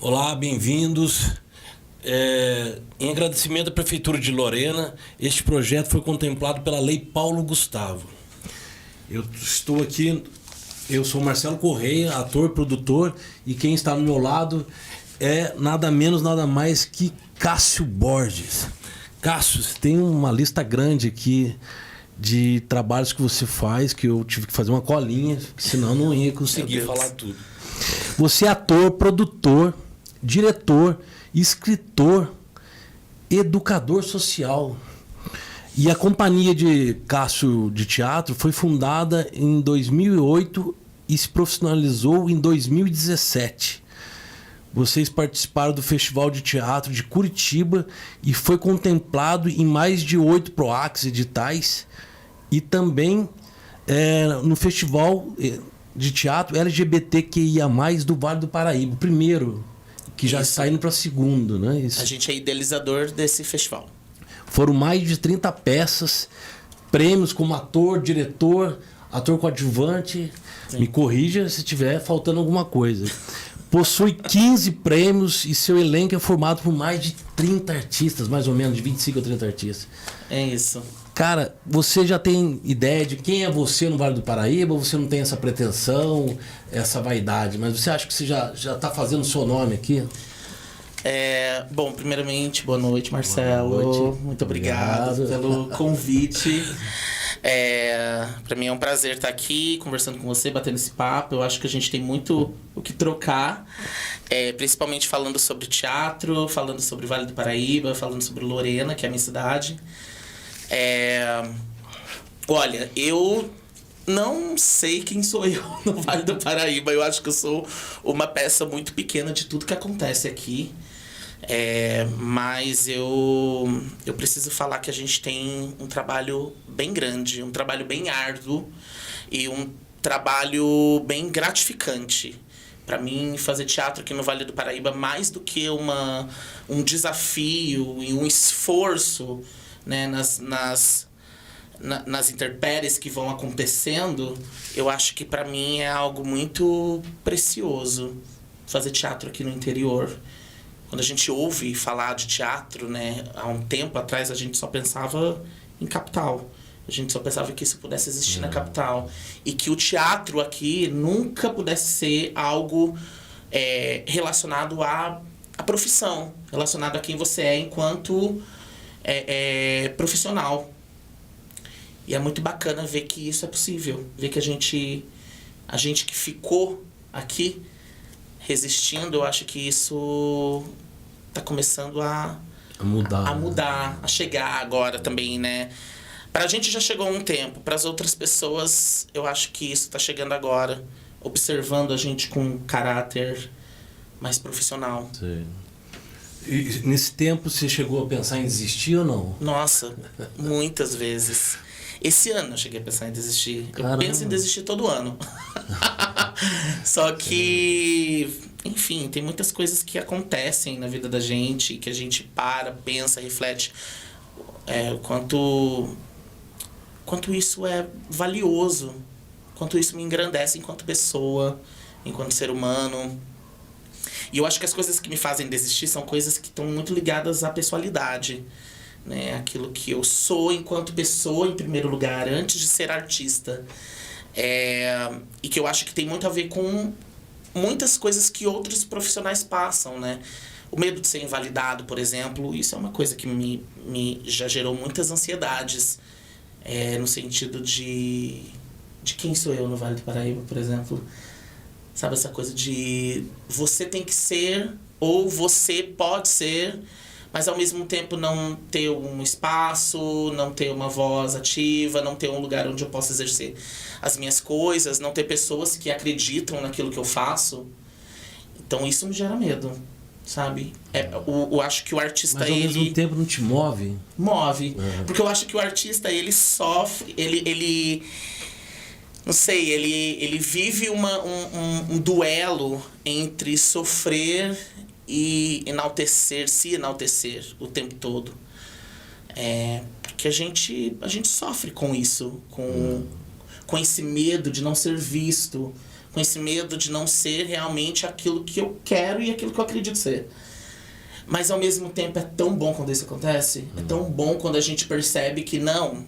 Olá, bem-vindos. Em agradecimento à Prefeitura de Lorena, este projeto foi contemplado pela Lei Paulo Gustavo. Eu estou aqui, eu sou Marcelo Correia, ator, produtor, e quem está ao meu lado é nada menos, nada mais que Cássio Borges. Cássio, tem uma lista grande aqui de trabalhos que você faz, que eu tive que fazer uma colinha, senão não ia conseguir falar tudo. Você é ator, produtor, diretor, escritor, educador social. E a companhia de Cássio de Teatro foi fundada em 2008 e se profissionalizou em 2017. Vocês participaram do Festival de Teatro de Curitiba e foi contemplado em mais de 8 PROACs editais e também no Festival de Teatro LGBTQIA+, do Vale do Paraíba, o primeiro, que já está indo para o segundo, né? Isso. A gente é idealizador desse festival. Foram mais de 30 peças, prêmios como ator, diretor, ator coadjuvante. Sim. Me corrija se estiver faltando alguma coisa. Possui 15 prêmios e seu elenco é formado por mais de 30 artistas, mais ou menos, de 25 a 30 artistas. É isso. Cara, você já tem ideia de quem é você no Vale do Paraíba? Ou você não tem essa pretensão, essa vaidade? Mas você acha que você já está fazendo o seu nome aqui? Bom, primeiramente, boa noite, Marcelo. Boa noite. Muito obrigado pelo convite. Para mim é um prazer estar aqui conversando com você, batendo esse papo. Eu acho que a gente tem muito o que trocar, principalmente falando sobre teatro, falando sobre Vale do Paraíba, falando sobre Lorena, que é a minha cidade. Olha, eu não sei quem sou eu no Vale do Paraíba. Eu acho que eu sou uma peça muito pequena de tudo que acontece aqui. Mas eu preciso falar que a gente tem um trabalho bem grande, um trabalho bem árduo e um trabalho bem gratificante. Para mim, fazer teatro aqui no Vale do Paraíba, mais do que um desafio e um esforço, né, nas intempéries que vão acontecendo, eu acho que para mim é algo muito precioso fazer teatro aqui no interior. Quando a gente ouve falar de teatro, né, há um tempo atrás a gente só pensava em capital. A gente só pensava que isso pudesse existir na capital. E que o teatro aqui nunca pudesse ser algo relacionado à profissão, relacionado a quem você é enquanto profissional. E é muito bacana ver que isso é possível. Ver que a gente que ficou aqui resistindo, eu acho que isso está começando a mudar, a chegar agora também, né? Pra gente já chegou há um tempo, para as outras pessoas eu acho que isso está chegando agora, observando a gente com um caráter mais profissional. Sim. E nesse tempo você chegou a pensar em desistir ou não? Nossa, muitas vezes. Esse ano eu cheguei a pensar em desistir. Caramba. Eu penso em desistir todo ano. Só que, enfim, tem muitas coisas que acontecem na vida da gente, que a gente pensa, reflete quanto isso é valioso, quanto isso me engrandece enquanto pessoa, enquanto ser humano. E eu acho que as coisas que me fazem desistir são coisas que estão muito ligadas à pessoalidade, né? Aquilo que eu sou enquanto pessoa, em primeiro lugar, antes de ser artista. E que eu acho que tem muito a ver com muitas coisas que outros profissionais passam, né? O medo de ser invalidado, por exemplo, isso é uma coisa que me já gerou muitas ansiedades. No sentido de quem sou eu no Vale do Paraíba, por exemplo. Sabe, essa coisa de você tem que ser, ou você pode ser, mas ao mesmo tempo não ter um espaço, não ter uma voz ativa, não ter um lugar onde eu possa exercer as minhas coisas, não ter pessoas que acreditam naquilo que eu faço. Então isso me gera medo, sabe? Eu acho que o artista, mas ao mesmo tempo não te move? Move. Porque eu acho que o artista, ele sofre, ele não sei, ele vive um duelo entre sofrer e se enaltecer o tempo todo. Porque a gente sofre com isso, com esse medo de não ser visto, com esse medo de não ser realmente aquilo que eu quero e aquilo que eu acredito ser. Mas ao mesmo tempo é tão bom quando isso acontece, é tão bom quando a gente percebe que não,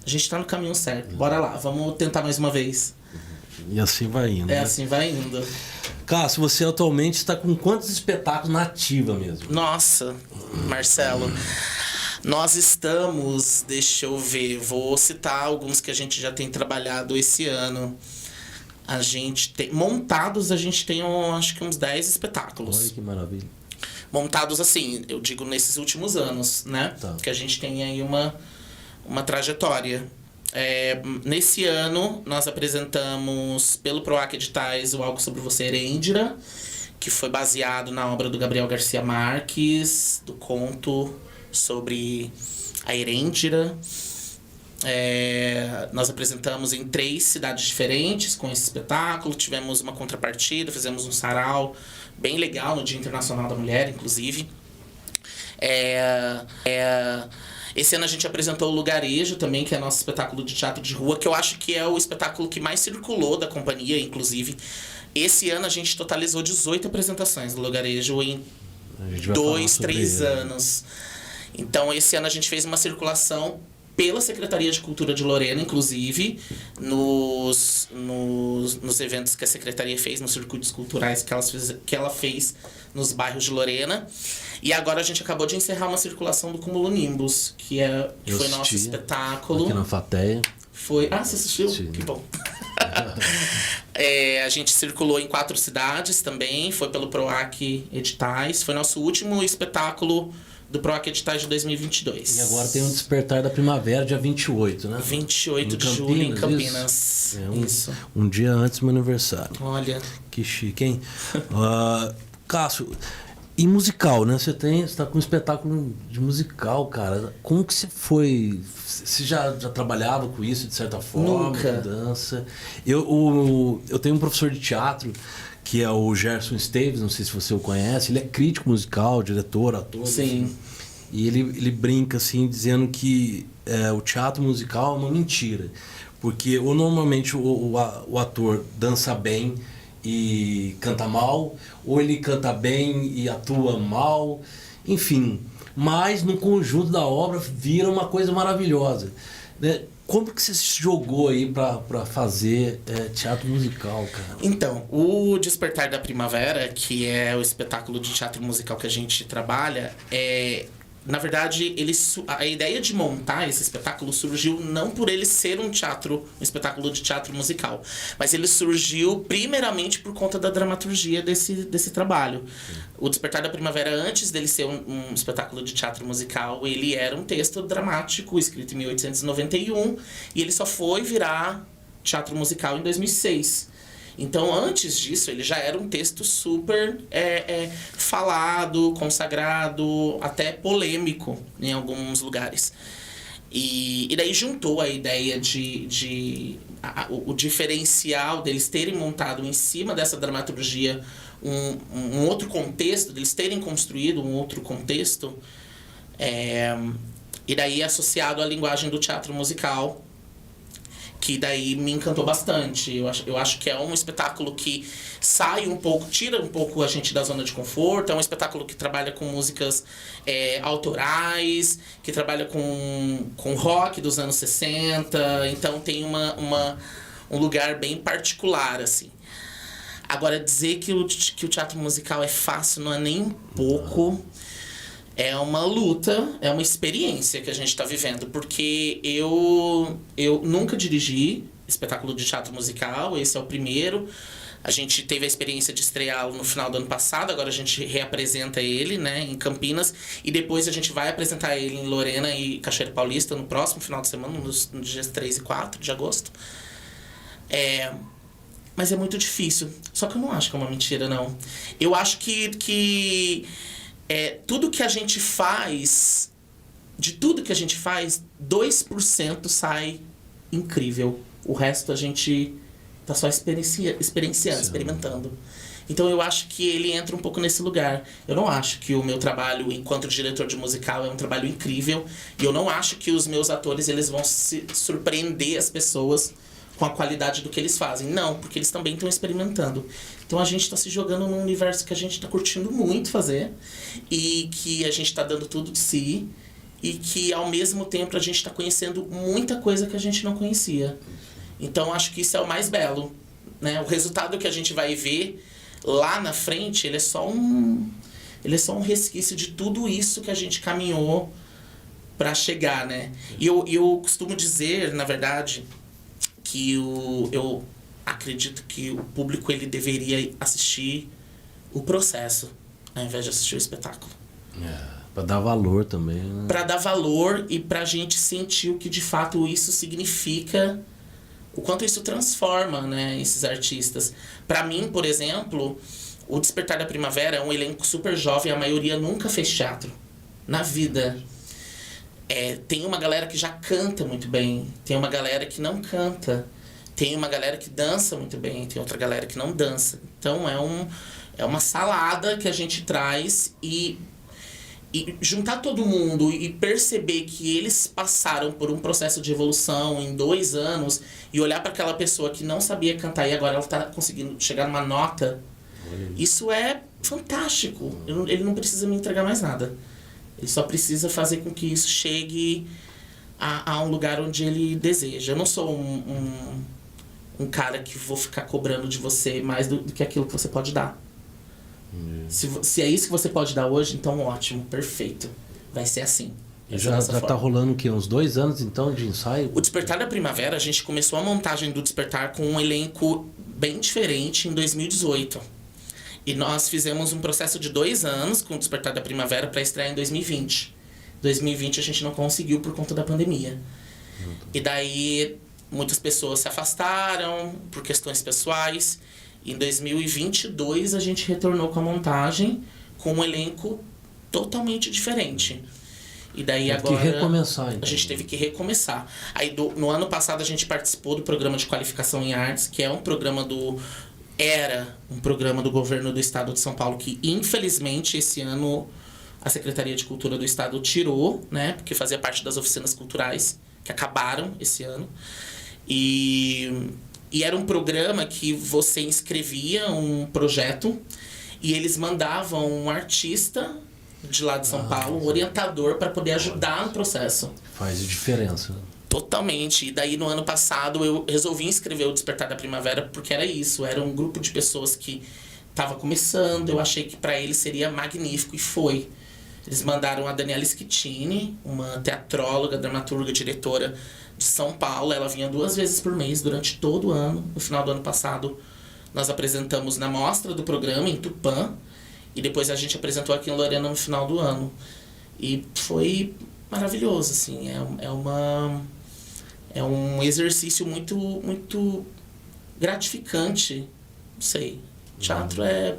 a gente tá no caminho certo, bora lá, vamos tentar mais uma vez. E assim vai indo. É, né? assim vai indo. Cássio, você atualmente está com quantos espetáculos na ativa mesmo? Nossa, Marcelo, nós estamos, deixa eu ver, vou citar alguns que a gente já tem trabalhado esse ano. A gente tem, montados a gente tem acho que uns 10 espetáculos. Olha que maravilha. Montados assim, eu digo nesses últimos anos, né? Tá. Que a gente tem aí uma trajetória. Nesse ano, nós apresentamos pelo PROAC Editais o Algo Sobre Você, Erendira, que foi baseado na obra do Gabriel Garcia Marques, do conto sobre a Erendira. Nós apresentamos em 3 cidades diferentes com esse espetáculo, tivemos uma contrapartida, fizemos um sarau bem legal no Dia Internacional da Mulher, inclusive. Esse ano a gente apresentou o Lugarejo também, que é nosso espetáculo de teatro de rua, que eu acho que é o espetáculo que mais circulou da companhia, inclusive. Esse ano a gente totalizou 18 apresentações do Lugarejo em 2, 3 anos. Então esse ano a gente fez uma circulação pela Secretaria de Cultura de Lorena, inclusive, nos eventos que a Secretaria fez, nos circuitos culturais que ela fez nos bairros de Lorena. E agora a gente acabou de encerrar uma circulação do Cúmulo Nimbus, que foi nosso espetáculo. Aqui na Fateia. Foi... Ah, você assistiu? Sim. Que bom. A gente circulou em 4 cidades também, foi pelo PROAC Editais. Foi nosso último espetáculo do PROAC Editais de 2022. E agora tem um Despertar da Primavera, dia 28, né? 28 de julho em Campinas. Isso. Um dia antes do meu aniversário. Olha. Que chique, hein? Cássio, e musical, né? Você tá com um espetáculo de musical, cara. Como que você foi? Você já trabalhava com isso, de certa forma? Nunca. Dança? Eu tenho um professor de teatro, que é o Gerson Esteves, não sei se você o conhece. Ele é crítico musical, diretor, ator. Sim. Enfim. E ele brinca, assim, dizendo que o teatro musical é uma mentira. Porque ou normalmente o ator dança bem e canta mal, ou ele canta bem e atua mal, enfim. Mas no conjunto da obra vira uma coisa maravilhosa, né? Como que você se jogou aí pra fazer teatro musical, cara? Então, o Despertar da Primavera, que é o espetáculo de teatro musical que a gente trabalha, na verdade, a ideia de montar esse espetáculo surgiu não por ele ser um espetáculo de teatro musical, mas ele surgiu primeiramente por conta da dramaturgia desse trabalho. O Despertar da Primavera, antes dele ser um espetáculo de teatro musical, ele era um texto dramático escrito em 1891 e ele só foi virar teatro musical em 2006. Então, antes disso, ele já era um texto super falado, consagrado, até polêmico em alguns lugares. E daí juntou a ideia o diferencial deles terem montado em cima dessa dramaturgia um outro contexto, deles terem construído um outro contexto, e daí associado à linguagem do teatro musical, que daí me encantou bastante. Eu acho que é um espetáculo que sai um pouco, tira um pouco a gente da zona de conforto. É um espetáculo que trabalha com músicas autorais, que trabalha com rock dos anos 60. Então tem um lugar bem particular, assim. Agora, dizer que o teatro musical é fácil não é nem um pouco. É uma luta, é uma experiência que a gente está vivendo, porque eu nunca dirigi espetáculo de teatro musical, esse é o primeiro. A gente teve a experiência de estreá-lo no final do ano passado, agora a gente reapresenta ele, né, em Campinas, e depois a gente vai apresentar ele em Lorena e Cachoeira Paulista no próximo final de semana, nos dias 3 e 4 de agosto. Mas é muito difícil, só que eu não acho que é uma mentira, não. Eu acho que tudo que a gente faz, de tudo que a gente faz, 2% sai incrível. O resto a gente tá só experienciando, experimentando. Então eu acho que ele entra um pouco nesse lugar. Eu não acho que o meu trabalho enquanto diretor de musical é um trabalho incrível. E eu não acho que os meus atores eles vão se surpreender as pessoas com a qualidade do que eles fazem. Não, porque eles também estão experimentando. Então a gente está se jogando num universo que a gente está curtindo muito fazer e que a gente está dando tudo de si e que ao mesmo tempo a gente está conhecendo muita coisa que a gente não conhecia. Então acho que isso é o mais belo, né? O resultado que a gente vai ver lá na frente, ele é só um resquício de tudo isso que a gente caminhou para chegar, né? E eu costumo dizer, na verdade, que eu acredito que o público ele deveria assistir o processo ao invés de assistir o espetáculo. Pra dar valor também, né? Pra dar valor e pra gente sentir o que de fato isso significa, o quanto isso transforma, né, esses artistas. Pra mim, por exemplo, o Despertar da Primavera é um elenco super jovem, a maioria nunca fez teatro na vida. Tem uma galera que já canta muito bem, tem uma galera que não canta, tem uma galera que dança muito bem, tem outra galera que não dança. Então é uma salada que a gente traz e juntar todo mundo e perceber que eles passaram por um processo de evolução em 2 anos e olhar para aquela pessoa que não sabia cantar e agora ela está conseguindo chegar numa nota, isso é fantástico. Ele não precisa me entregar mais nada. Ele só precisa fazer com que isso chegue a um lugar onde ele deseja. Eu não sou um cara que vou ficar cobrando de você mais do que aquilo que você pode dar. Se é isso que você pode dar hoje, então ótimo, perfeito. Vai ser assim. Já tá rolando o quê? Uns 2 anos então de ensaio? O Despertar da Primavera, a gente começou a montagem do Despertar com um elenco bem diferente em 2018. E nós fizemos um processo de 2 anos com o Despertar da Primavera para estrear em 2020. 2020 a gente não conseguiu por conta da pandemia. E daí muitas pessoas se afastaram por questões pessoais. Em 2022 a gente retornou com a montagem com um elenco totalmente diferente. E daí agora que recomeçar, então. A gente teve que recomeçar. Aí no ano passado a gente participou do programa de qualificação em artes, que é um programa era um programa do governo do estado de São Paulo que infelizmente esse ano a Secretaria de Cultura do estado tirou, né, porque fazia parte das oficinas culturais que acabaram esse ano. E era um programa que você inscrevia um projeto e eles mandavam um artista de lá de São Paulo, um orientador, para poder ajudar no processo. Faz diferença. Totalmente. E daí no ano passado eu resolvi inscrever o Despertar da Primavera porque era isso. Era um grupo de pessoas que estava começando. Eu achei que para eles seria magnífico e foi. Eles mandaram a Daniela Schettini, uma teatróloga, dramaturga, diretora de São Paulo. Ela vinha 2 vezes por mês durante todo o ano. No final do ano passado nós apresentamos na mostra do programa em Tupã. E depois a gente apresentou aqui em Lorena no final do ano. E foi maravilhoso, assim. É um exercício muito, muito gratificante. Não sei. Teatro é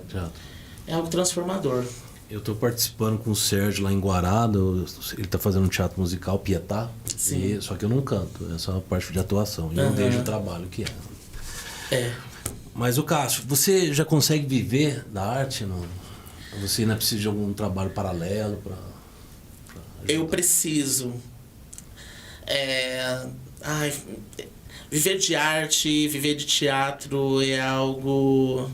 algo transformador. Eu tô participando com o Sérgio lá em Guarado. Ele tá fazendo um teatro musical, Pietá. Sim. Só que eu não canto. É só a parte de atuação. E eu vejo o trabalho que é. Mas, o Cássio, você já consegue viver da arte? Não? Você ainda precisa de algum trabalho paralelo para eu preciso. Viver de arte, viver de teatro é algo...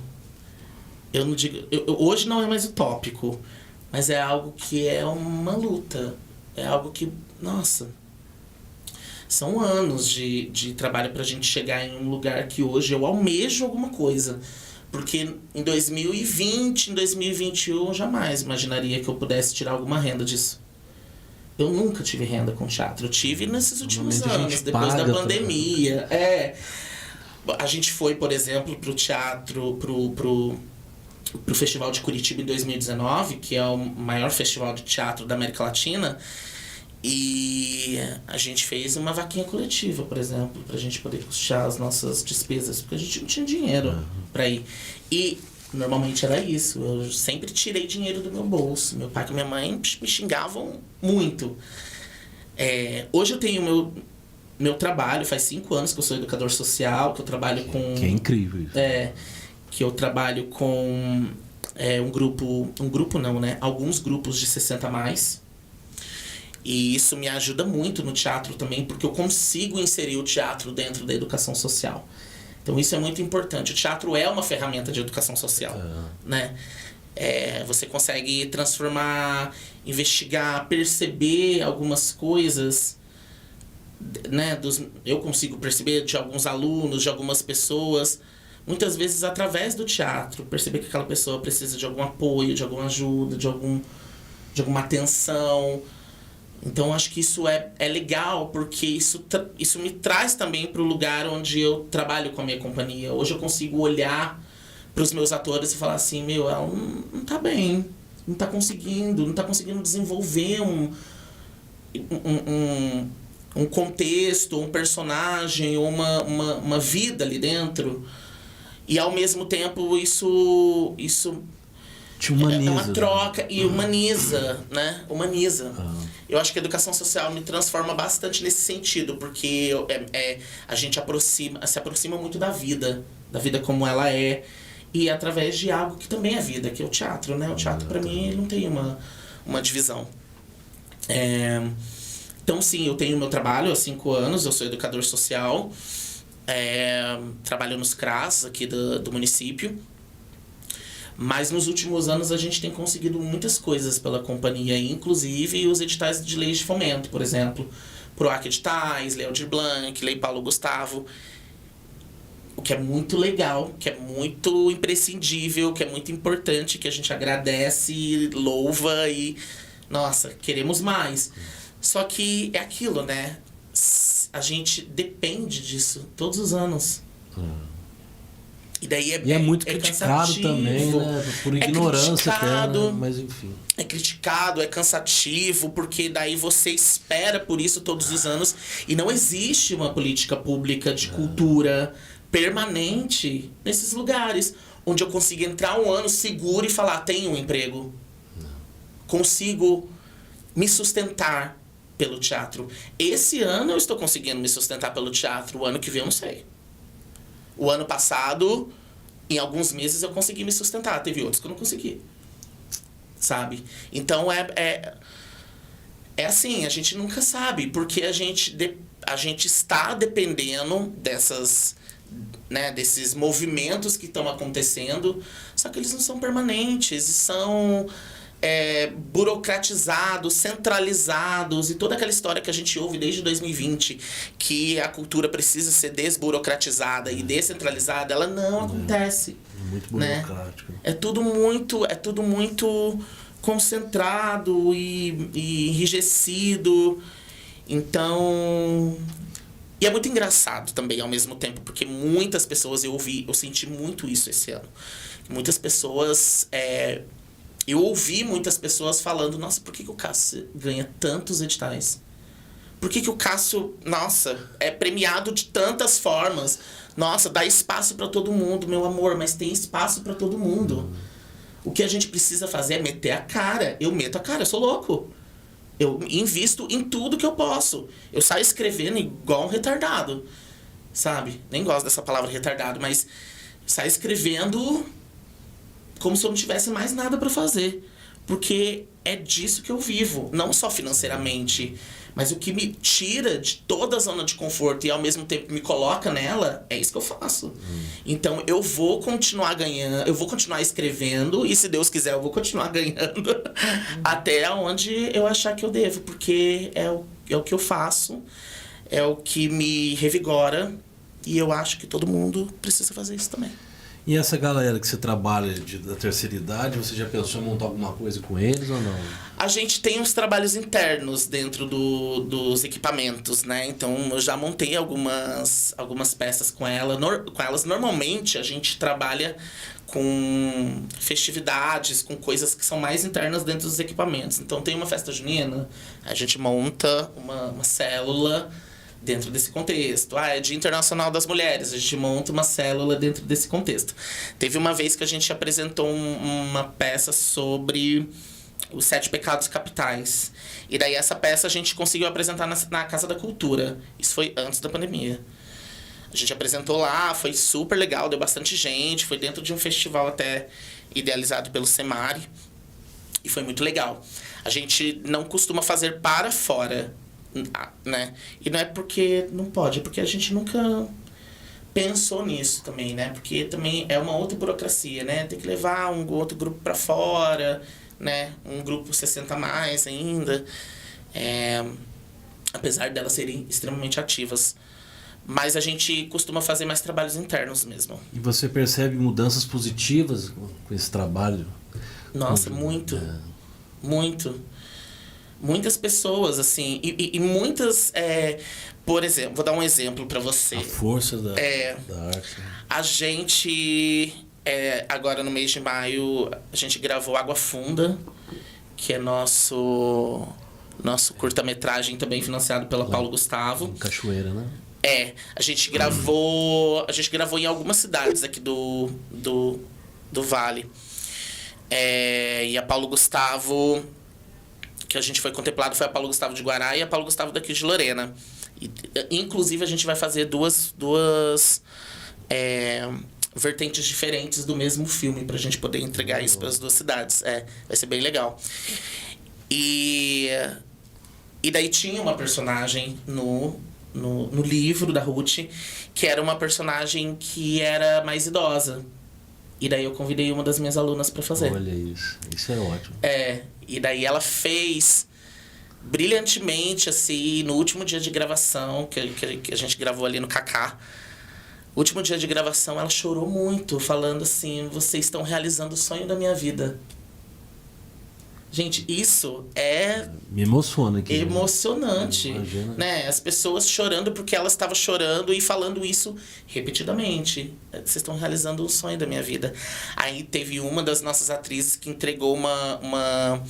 Eu não digo... hoje não é mais utópico, mas é algo que é uma luta. É algo que... Nossa... São anos de trabalho pra gente chegar em um lugar que hoje eu almejo alguma coisa. Porque em 2020, em 2021, eu jamais imaginaria que eu pudesse tirar alguma renda disso. Eu nunca tive renda com teatro. Eu tive nesses últimos anos, depois da pandemia. A gente foi, por exemplo, pro teatro, pro Festival de Curitiba em 2019, que é o maior festival de teatro da América Latina. E a gente fez uma vaquinha coletiva, por exemplo, pra gente poder custear as nossas despesas, porque a gente não tinha dinheiro pra ir. E normalmente era isso, eu sempre tirei dinheiro do meu bolso. Meu pai e minha mãe me xingavam muito. Hoje eu tenho meu trabalho, faz 5 anos que eu sou educador social, que eu trabalho com... Que é incrível isso. Que eu trabalho com alguns grupos de 60 a mais. E isso me ajuda muito no teatro também, porque eu consigo inserir o teatro dentro da educação social. Então isso é muito importante. O teatro é uma ferramenta de educação social, né? Você consegue transformar, investigar, perceber algumas coisas, né? Eu consigo perceber de alguns alunos, de algumas pessoas, muitas vezes através do teatro, perceber que aquela pessoa precisa de algum apoio, de alguma ajuda, de alguma atenção. Então acho que isso é legal, porque isso me traz também para o lugar onde eu trabalho com a minha companhia. Hoje eu consigo olhar para os meus atores e falar assim, ela não tá bem, não tá conseguindo desenvolver um contexto, um personagem, uma vida ali dentro. E ao mesmo tempo isso te humaniza, é uma troca, né? e humaniza, né? Humaniza. Eu acho que a educação social me transforma bastante nesse sentido, porque a gente se aproxima muito da vida como ela é, e através de algo que também é vida, que é o teatro, né? O teatro, para mim, não tem uma divisão. Então, sim, eu tenho meu trabalho há 5 anos, eu sou educador social, trabalho nos CRAS aqui do município. Mas nos últimos anos a gente tem conseguido muitas coisas pela companhia, inclusive os editais de leis de fomento, por exemplo. PROAC Editais, Lei Aldir Blanc, Lei Paulo Gustavo. O que é muito legal, que é muito imprescindível, que é muito importante, que a gente agradece, louva e, nossa, queremos mais. Só que é aquilo, né? A gente depende disso todos os anos. E daí é muito criticado também, né? Por ignorância até, né? Mas enfim. É criticado, é cansativo, porque daí você espera por isso todos os anos. E não existe uma política pública de cultura permanente nesses lugares, onde eu consigo entrar um ano seguro e falar, tenho um emprego. Consigo me sustentar pelo teatro. Esse ano eu estou conseguindo me sustentar pelo teatro, o ano que vem eu não sei. O ano passado, em alguns meses, eu consegui me sustentar. Teve outros que eu não consegui. Sabe? Então, é assim, a gente nunca sabe. Porque a gente está dependendo desses movimentos que estão acontecendo. Só que eles não são permanentes. São burocratizados, centralizados, e toda aquela história que a gente ouve desde 2020, que a cultura precisa ser desburocratizada e descentralizada, ela não acontece. Muito burocrático. Né? É tudo muito concentrado e enrijecido. Então... E é muito engraçado também, ao mesmo tempo, porque muitas pessoas, eu senti muito isso esse ano. Muitas pessoas... Eu ouvi muitas pessoas falando, nossa, por que o Cássio ganha tantos editais? Por que o Cássio, nossa, é premiado de tantas formas? Nossa, dá espaço para todo mundo, meu amor, mas tem espaço para todo mundo. O que a gente precisa fazer é meter a cara. Eu meto a cara, eu sou louco. Eu invisto em tudo que eu posso. Eu saio escrevendo igual um retardado, sabe? Nem gosto dessa palavra retardado, mas saio escrevendo como se eu não tivesse mais nada para fazer. Porque é disso que eu vivo. Não só financeiramente, mas o que me tira de toda a zona de conforto e ao mesmo tempo me coloca nela, é isso que eu faço. Então eu vou continuar ganhando, eu vou continuar escrevendo, e se Deus quiser eu vou continuar ganhando até onde eu achar que eu devo. Porque é o que eu faço, é o que me revigora, e eu acho que todo mundo precisa fazer isso também. E essa galera que você trabalha da terceira idade, você já pensou em montar alguma coisa com eles ou não? A gente tem uns trabalhos internos dentro dos equipamentos, né? Então eu já montei algumas peças com elas. Normalmente a gente trabalha com festividades, com coisas que são mais internas dentro dos equipamentos. Então tem uma festa junina, a gente monta uma célula dentro desse contexto. É Dia Internacional das Mulheres, a gente monta uma célula dentro desse contexto. Teve uma vez que a gente apresentou uma peça sobre os 7 pecados capitais. E daí essa peça a gente conseguiu apresentar na Casa da Cultura. Isso foi antes da pandemia. A gente apresentou lá, foi super legal, deu bastante gente, foi dentro de um festival até idealizado pelo Semari. E foi muito legal. A gente não costuma fazer para fora, né? E não é porque não pode, é porque a gente nunca pensou nisso também, né? Porque também é uma outra burocracia, né? Tem que levar um outro grupo para fora, né? Um grupo 60 a mais ainda. Apesar delas serem extremamente ativas. Mas a gente costuma fazer mais trabalhos internos mesmo. E você percebe mudanças positivas com esse trabalho? Nossa, muito. Muito. Muitas pessoas, assim, e muitas... por exemplo, vou dar um exemplo para você. A força da arte. A gente, agora no mês de maio, a gente gravou Água Funda, que é nosso curta-metragem também financiado pela Paulo Gustavo. Em Cachoeira, né? A gente gravou em algumas cidades aqui do Vale. E a Paulo Gustavo, que a gente foi contemplado, foi a Paulo Gustavo de Guará e a Paulo Gustavo daqui de Lorena. Inclusive, a gente vai fazer duas vertentes diferentes do mesmo filme pra gente poder entregar isso para as duas cidades. Vai ser bem legal. E daí tinha uma personagem no livro da Ruth, que era uma personagem que era mais idosa. E daí eu convidei uma das minhas alunas para fazer. Olha isso. Isso é ótimo. E daí ela fez brilhantemente, assim, no último dia de gravação, que a gente gravou ali no Cacá. Último dia de gravação, ela chorou muito, falando assim: vocês estão realizando o sonho da minha vida. Gente, isso me emociona aqui. Emocionante, né? As pessoas chorando porque ela estava chorando e falando isso repetidamente. Vocês estão realizando um sonho da minha vida. Aí teve uma das nossas atrizes que entregou uma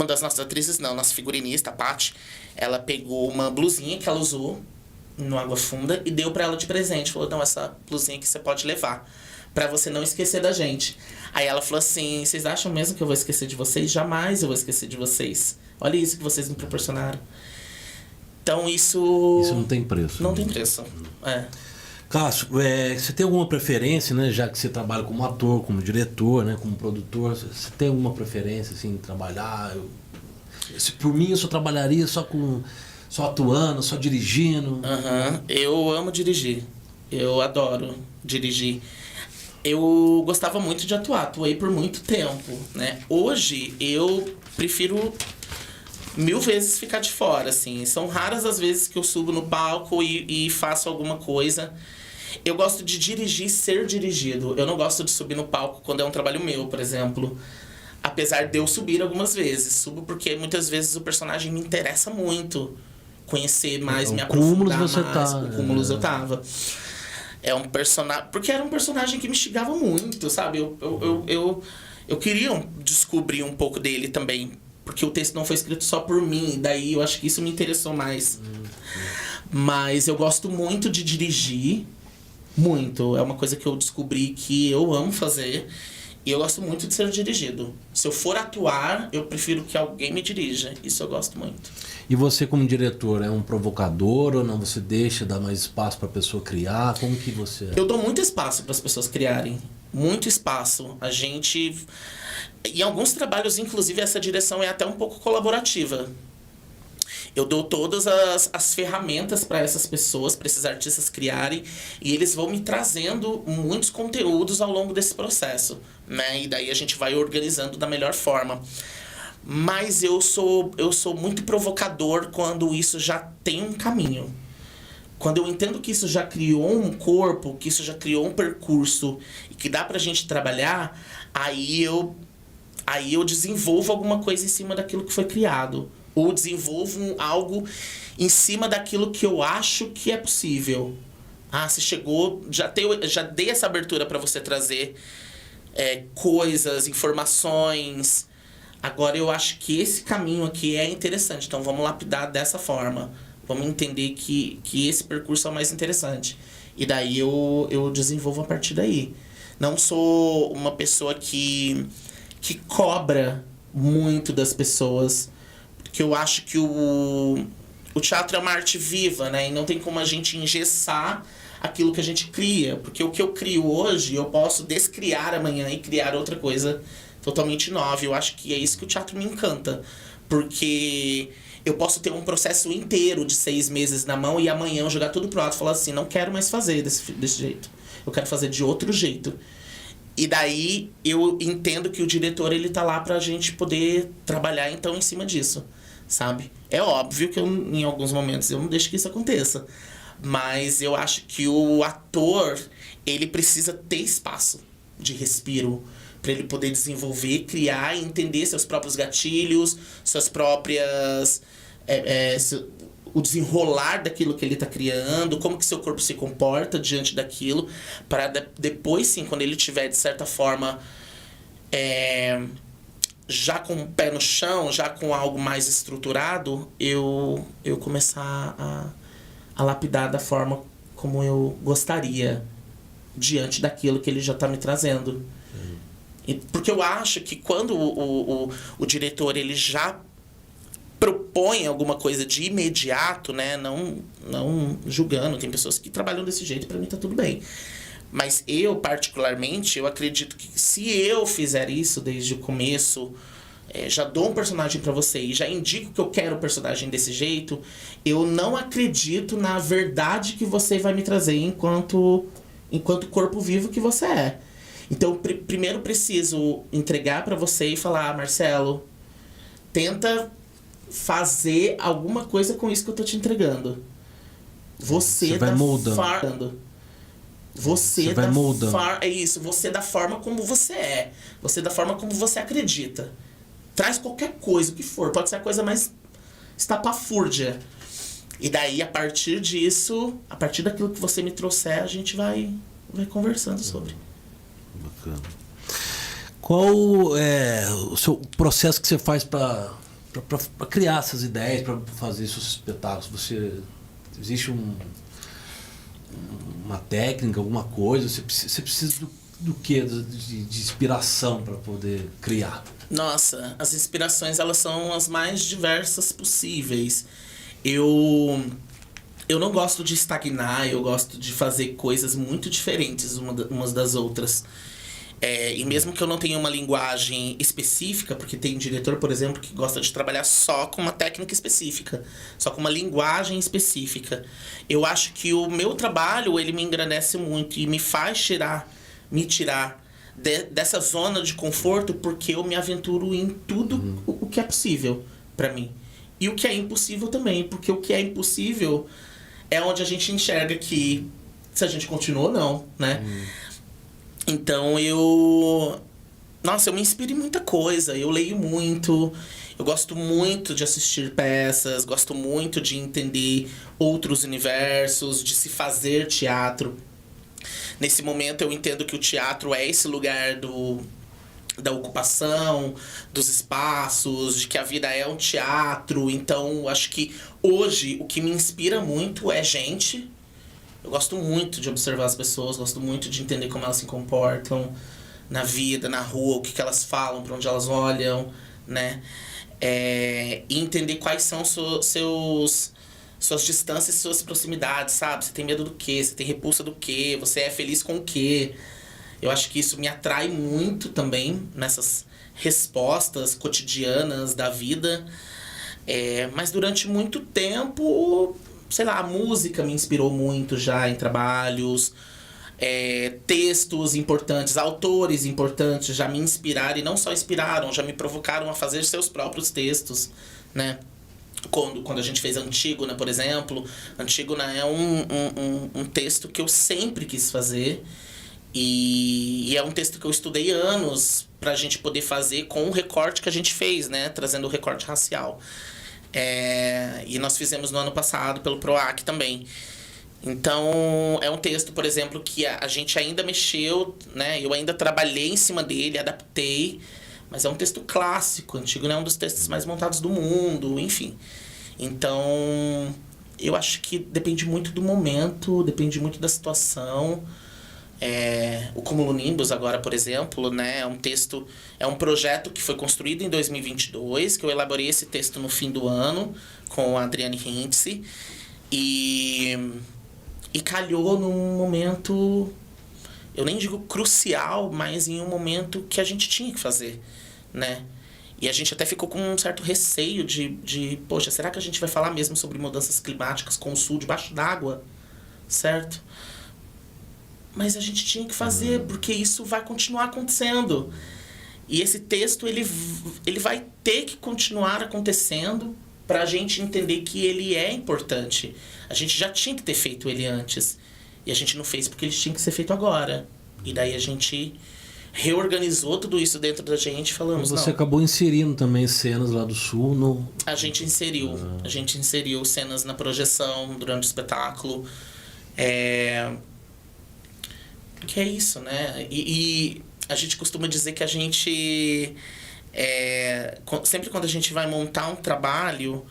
das nossas atrizes, não, nossa figurinista, a Paty. Ela pegou uma blusinha que ela usou no Água Funda e deu pra ela de presente. Falou: não, essa blusinha aqui você pode levar, pra você não esquecer da gente. Aí ela falou assim: vocês acham mesmo que eu vou esquecer de vocês? Jamais eu vou esquecer de vocês. Olha isso que vocês me proporcionaram. Então isso... Isso não tem preço. Não tem preço. Cássio, você tem alguma preferência, né? Já que você trabalha como ator, como diretor, né? Como produtor, você tem alguma preferência, assim, em trabalhar? Por mim, eu só trabalharia só atuando, só dirigindo. Eu amo dirigir. Eu adoro dirigir. Eu gostava muito de atuar, atuei por muito tempo, né? Hoje eu prefiro 1000 vezes ficar de fora, assim. São raras as vezes que eu subo no palco e faço alguma coisa. Eu gosto de dirigir e ser dirigido. Eu não gosto de subir no palco quando é um trabalho meu, por exemplo. Apesar de eu subir algumas vezes. Subo porque muitas vezes o personagem me interessa muito. Conhecer mais, me aprofundar mais. O Cúmulos eu tava. É um personagem... Porque era um personagem que me instigava muito, sabe? Eu queria descobrir um pouco dele também. Porque o texto não foi escrito só por mim. Daí eu acho que isso me interessou mais. Mas eu gosto muito de dirigir. Muito. É uma coisa que eu descobri que eu amo fazer. E eu gosto muito de ser dirigido. Se eu for atuar, eu prefiro que alguém me dirija. Isso eu gosto muito. E você, como diretor, é um provocador ou não? Você deixa dar mais espaço para a pessoa criar? Como que você... Eu dou muito espaço para as pessoas criarem. Muito espaço. A gente... Em alguns trabalhos, inclusive, essa direção é até um pouco colaborativa. Eu dou todas as ferramentas para essas pessoas, para esses artistas criarem, e eles vão me trazendo muitos conteúdos ao longo desse processo, né? E daí a gente vai organizando da melhor forma. Mas eu sou muito provocador quando isso já tem um caminho. Quando eu entendo que isso já criou um corpo, que isso já criou um percurso e que dá pra gente trabalhar, aí eu desenvolvo alguma coisa em cima daquilo que foi criado. Ou desenvolvo algo em cima daquilo que eu acho que é possível. Você chegou... Já dei essa abertura para você trazer coisas, informações. Agora eu acho que esse caminho aqui é interessante. Então vamos lapidar dessa forma. Vamos entender que esse percurso é o mais interessante. E daí eu desenvolvo a partir daí. Não sou uma pessoa que cobra muito das pessoas... Porque eu acho que o teatro é uma arte viva, né? E não tem como a gente engessar aquilo que a gente cria. Porque o que eu crio hoje, eu posso descriar amanhã e criar outra coisa totalmente nova. Eu acho que é isso que o teatro me encanta. Porque eu posso ter um processo inteiro de 6 meses na mão e amanhã eu jogar tudo pro alto e falar assim, não quero mais fazer desse jeito. Eu quero fazer de outro jeito. E daí eu entendo que o diretor, ele tá lá pra gente poder trabalhar então em cima disso, sabe? É óbvio que em alguns momentos eu não deixo que isso aconteça. Mas eu acho que o ator, ele precisa ter espaço de respiro para ele poder desenvolver, criar e entender seus próprios gatilhos, suas próprias... o desenrolar daquilo que ele está criando, como que seu corpo se comporta diante daquilo, para depois sim, quando ele tiver de certa forma já com o pé no chão, já com algo mais estruturado, eu começar a lapidar da forma como eu gostaria diante daquilo que ele já está me trazendo. Porque eu acho que quando o diretor ele já propõe alguma coisa de imediato, né? Não julgando, tem pessoas que trabalham desse jeito, pra mim tá tudo bem. Mas eu, particularmente, eu acredito que se eu fizer isso desde o começo, já dou um personagem pra você e já indico que eu quero o personagem desse jeito, eu não acredito na verdade que você vai me trazer enquanto corpo vivo que você é. Então, primeiro preciso entregar pra você e falar, Marcelo, tenta fazer alguma coisa com isso que eu tô te entregando. Você vai moldando. Você vai moldando. É isso, você da forma como você é. Você da forma como você acredita. Traz qualquer coisa, o que for. Pode ser a coisa mais estapafúrdia. E daí, a partir disso, a partir daquilo que você me trouxer, a gente vai conversando sobre. Bacana. Qual é o seu processo que você faz para criar essas ideias, para fazer esses espetáculos? Existe uma técnica, alguma coisa? Você precisa do quê? De inspiração para poder criar? Nossa, as inspirações, elas são as mais diversas possíveis. Eu não gosto de estagnar, eu gosto de fazer coisas muito diferentes umas das outras. E mesmo que eu não tenha uma linguagem específica, porque tem diretor, por exemplo, que gosta de trabalhar só com uma técnica específica, só com uma linguagem específica. Eu acho que o meu trabalho, ele me engrandece muito e me faz me tirar dessa zona de conforto, porque eu me aventuro em tudo o que é possível pra mim. E o que é impossível também, porque o que é impossível é onde a gente enxerga que se a gente continua ou não, né? Então eu me inspiro em muita coisa, eu leio muito, eu gosto muito de assistir peças, gosto muito de entender outros universos, de se fazer teatro. Nesse momento eu entendo que o teatro é esse lugar da ocupação, dos espaços, de que a vida é um teatro. Então acho que hoje o que me inspira muito é gente. Eu gosto muito de observar as pessoas, gosto muito de entender como elas se comportam na vida, na rua, o que elas falam, para onde elas olham, né? E entender quais são suas distâncias e suas proximidades, sabe? Você tem medo do quê? Você tem repulsa do quê? Você é feliz com o quê? Eu acho que isso me atrai muito também nessas respostas cotidianas da vida. Mas durante muito tempo... sei lá, a música me inspirou muito já em trabalhos, textos importantes, autores importantes já me inspiraram, e não só inspiraram, já me provocaram a fazer seus próprios textos, né? Quando a gente fez Antígona, por exemplo, Antígona é um texto que eu sempre quis fazer, e é um texto que eu estudei anos pra gente poder fazer com o recorte que a gente fez, né? Trazendo o recorte racial. E nós fizemos no ano passado pelo PROAC também. Então é um texto, por exemplo, que a gente ainda mexeu, né? Eu ainda trabalhei em cima dele, adaptei, mas é um texto clássico. Antígona é um dos textos mais montados do mundo, enfim. Então eu acho que depende muito do momento, depende muito da situação. O Cúmulo Nimbus agora, por exemplo, né, é um projeto que foi construído em 2022, que eu elaborei esse texto no fim do ano com a Adriane Hintze, e calhou num momento, eu nem digo crucial, mas em um momento que a gente tinha que fazer, né? E a gente até ficou com um certo receio de poxa, será que a gente vai falar mesmo sobre mudanças climáticas com o Sul debaixo d'água? Certo? Mas a gente tinha que fazer, porque isso vai continuar acontecendo. E esse texto, ele vai ter que continuar acontecendo pra gente entender que ele é importante. A gente já tinha que ter feito ele antes. E a gente não fez porque ele tinha que ser feito agora. E daí a gente reorganizou tudo isso dentro da gente e falamos, Você não. acabou inserindo também cenas lá do Sul no... A gente inseriu cenas na projeção durante o espetáculo. Que é isso, né? E a gente costuma dizer que a gente... sempre quando a gente vai montar um trabalho,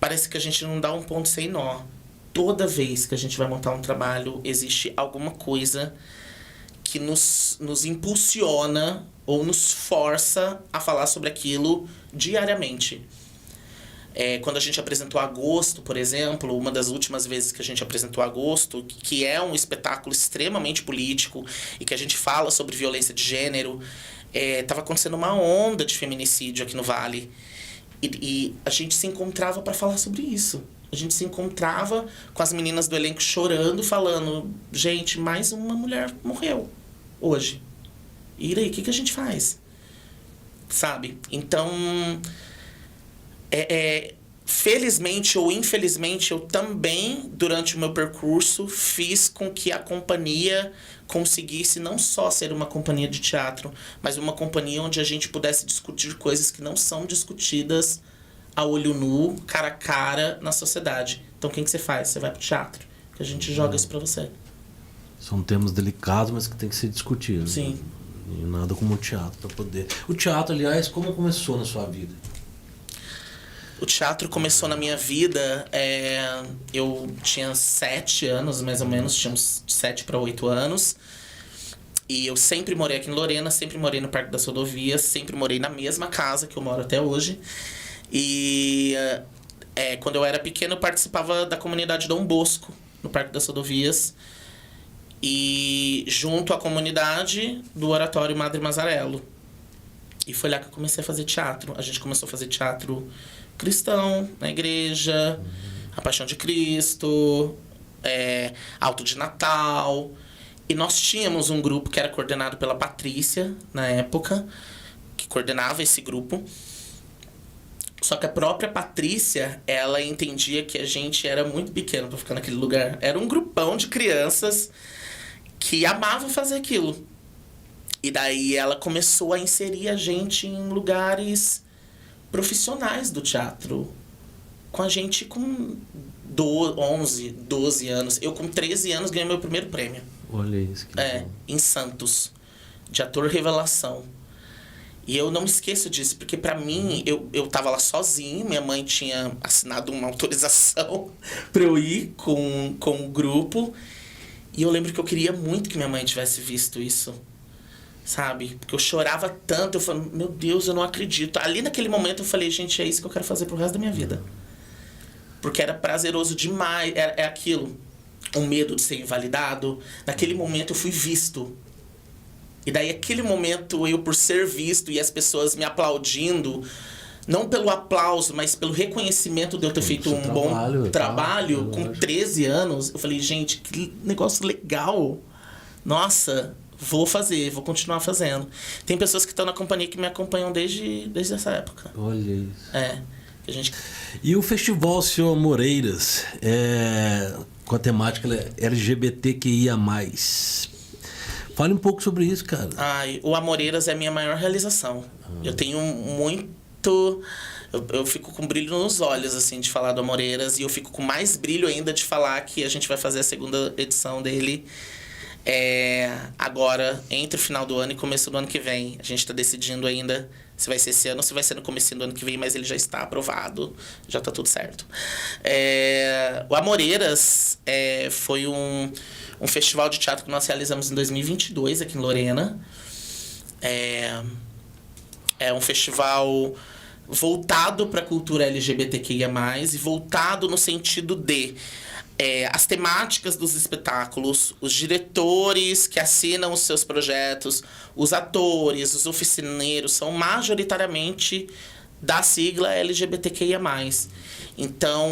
parece que a gente não dá um ponto sem nó. Toda vez que a gente vai montar um trabalho, existe alguma coisa que nos impulsiona ou nos força a falar sobre aquilo diariamente. Quando a gente apresentou Agosto, por exemplo, uma das últimas vezes que a gente apresentou Agosto, que é um espetáculo extremamente político e que a gente fala sobre violência de gênero, estava acontecendo uma onda de feminicídio aqui no Vale. E a gente se encontrava para falar sobre isso. A gente se encontrava com as meninas do elenco chorando, falando, gente, mais uma mulher morreu hoje. E daí, o que a gente faz? Sabe? Então, felizmente ou infelizmente, eu também, durante o meu percurso, fiz com que a companhia conseguisse não só ser uma companhia de teatro, mas uma companhia onde a gente pudesse discutir coisas que não são discutidas a olho nu, cara a cara, na sociedade. Então, o que você faz? Você vai pro teatro, que a gente joga isso pra você. São temas delicados, mas que tem que ser discutidos. Sim. E nada como o teatro para poder... O teatro, aliás, como começou na sua vida? O teatro começou na minha vida... eu tinha 7 anos, mais ou menos. Tinha uns 7 para 8 anos. E eu sempre morei aqui em Lorena, sempre morei no Parque das Rodovias, sempre morei na mesma casa que eu moro até hoje. E quando eu era pequeno, eu participava da comunidade Dom Bosco, no Parque das Rodovias. E junto à comunidade do Oratório Madre Mazarello. E foi lá que eu comecei a fazer teatro. A gente começou a fazer teatro cristão, na igreja, A Paixão de Cristo, Alto de Natal. E nós tínhamos um grupo que era coordenado pela Patrícia, na época, que coordenava esse grupo. Só que a própria Patrícia, ela entendia que a gente era muito pequeno pra ficar naquele lugar. Era um grupão de crianças que amavam fazer aquilo. E daí ela começou a inserir a gente em lugares profissionais do teatro. Com a gente com 11, 12 anos. Eu com 13 anos ganhei meu primeiro prêmio. Olha isso. Que bom. Em Santos. De ator revelação. E eu não me esqueço disso, porque pra mim, eu tava lá sozinho, minha mãe tinha assinado uma autorização pra eu ir com o grupo. E eu lembro que eu queria muito que minha mãe tivesse visto isso, sabe? Porque eu chorava tanto, eu falei, meu Deus, eu não acredito. Ali naquele momento eu falei, gente, é isso que eu quero fazer pro resto da minha vida. Porque era prazeroso demais, é aquilo, um medo de ser invalidado. Naquele momento eu fui visto. E daí, aquele momento, eu por ser visto e as pessoas me aplaudindo, não pelo aplauso, mas pelo reconhecimento de eu ter feito um bom trabalho com 13 anos, eu falei, gente, que negócio legal. Nossa, vou fazer, vou continuar fazendo. Tem pessoas que estão na companhia que me acompanham desde essa época. Olha isso. E o Festival Seu Amoreiras, com a temática LGBTQIA+. Fale um pouco sobre isso, cara. O Amoreiras é a minha maior realização. Eu tenho muito... Eu fico com brilho nos olhos, assim, de falar do Amoreiras. E eu fico com mais brilho ainda de falar que a gente vai fazer a segunda edição dele agora, entre o final do ano e começo do ano que vem. A gente tá decidindo ainda se vai ser esse ano ou se vai ser no comecinho do ano que vem, mas ele já está aprovado, já tá tudo certo. O Amoreiras foi um festival de teatro que nós realizamos em 2022 aqui em Lorena. É um festival voltado para a cultura LGBTQIA+, e voltado no sentido de as temáticas dos espetáculos, os diretores que assinam os seus projetos, os atores, os oficineiros, são majoritariamente da sigla LGBTQIA+. Então,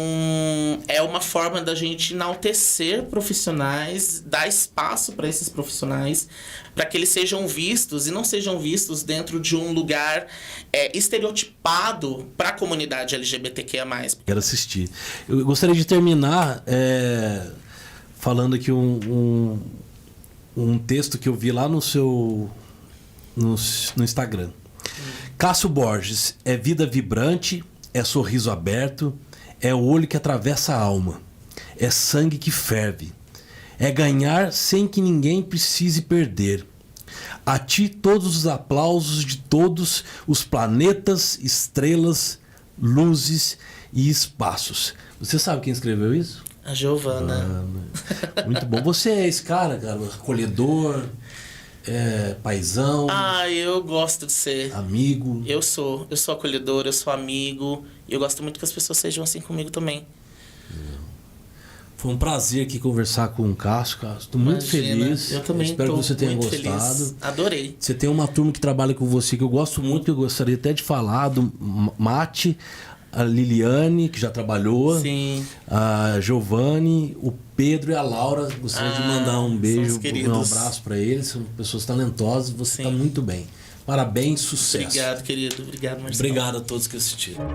é uma forma da gente enaltecer profissionais, dar espaço para esses profissionais, para que eles sejam vistos e não sejam vistos dentro de um lugar estereotipado para a comunidade LGBTQIA+. Quero assistir. Eu gostaria de terminar falando aqui um texto que eu vi lá no Instagram. Cássio Borges: é vida vibrante, é sorriso aberto, é o olho que atravessa a alma, é sangue que ferve, é ganhar sem que ninguém precise perder. A ti todos os aplausos de todos os planetas, estrelas, luzes e espaços. Você sabe quem escreveu isso? A Giovana. Muito bom. Você é esse cara, acolhedor, paizão. Eu gosto de ser. Amigo. Eu sou acolhedor, eu sou amigo. E eu gosto muito que as pessoas sejam assim comigo também. Foi um prazer aqui conversar com o Cássio. Estou muito feliz. Eu também espero que você tenha gostado. Feliz. Adorei. Você tem uma turma que trabalha com você que eu gosto muito, que eu gostaria até de falar, do Mate, a Liliane, que já trabalhou. Sim. A Giovanni, o Pedro e a Laura. Gostaria de mandar um beijo, um abraço para eles. São pessoas talentosas. Você está muito bem. Parabéns, sucesso. Obrigado, querido. Obrigado, Marcelo. Obrigado a todos que assistiram.